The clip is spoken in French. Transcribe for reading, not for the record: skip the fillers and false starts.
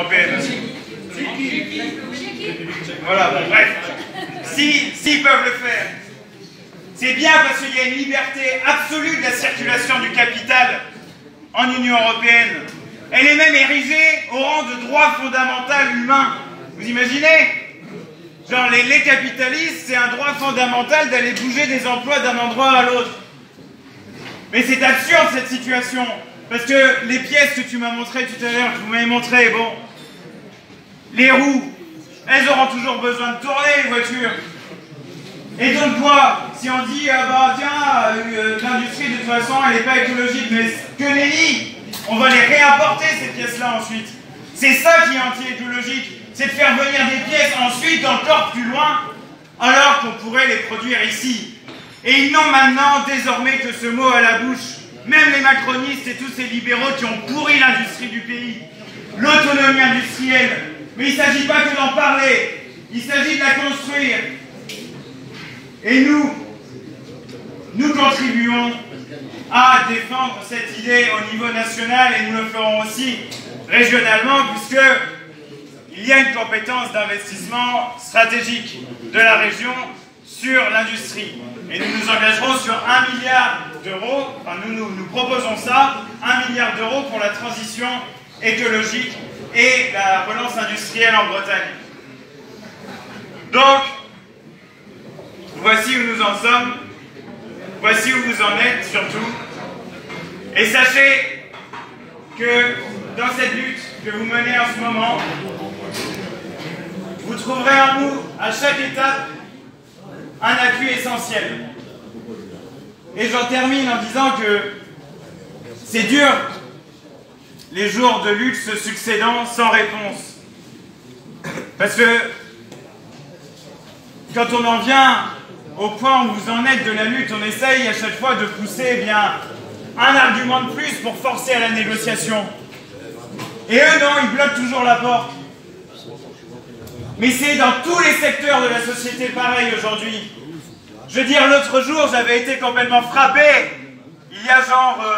européenne. Voilà, bon, bref. S'ils peuvent le faire, c'est bien parce qu'il y a une liberté absolue de la circulation du capital en Union européenne. Elle est même érigée au rang de droit fondamental humain. Vous imaginez? Genre, les capitalistes, c'est un droit fondamental d'aller bouger des emplois d'un endroit à l'autre. Mais c'est absurde cette situation. Parce que les pièces que tu m'as montrées tout à l'heure, que vous m'avez montrées, bon, les roues, elles auront toujours besoin de tourner, les voitures. Et donc quoi? Si on dit, ah bah tiens, l'industrie de toute façon, elle n'est pas écologique, mais que nenni, on va les réimporter ces pièces-là ensuite. C'est ça qui est anti-écologique, c'est de faire venir des pièces ensuite encore plus loin, alors qu'on pourrait les produire ici. Et ils n'ont maintenant désormais que ce mot à la bouche. Même les macronistes et tous ces libéraux qui ont pourri l'industrie du pays. L'autonomie industrielle. Mais il ne s'agit pas que d'en parler, il s'agit de la construire. Et nous contribuons à défendre cette idée au niveau national et nous le ferons aussi régionalement puisque il y a une compétence d'investissement stratégique de la région sur l'industrie. Et nous nous engagerons sur 1 milliard d'euros, enfin nous proposons ça, 1 milliard d'euros pour la transition écologique et la relance industrielle en Bretagne. Donc, voici où nous en sommes, voici où vous en êtes surtout. Et sachez que dans cette lutte que vous menez en ce moment, vous trouverez en nous, à chaque étape, un appui essentiel. Et j'en termine en disant que c'est dur, les jours de lutte se succédant sans réponse. Parce que quand on en vient au point où vous en êtes de la lutte, on essaye à chaque fois de pousser un argument de plus pour forcer à la négociation. Et eux, non, ils bloquent toujours la porte. Mais c'est dans tous les secteurs de la société pareil aujourd'hui. Je veux dire, l'autre jour, j'avais été complètement frappé. Il y a genre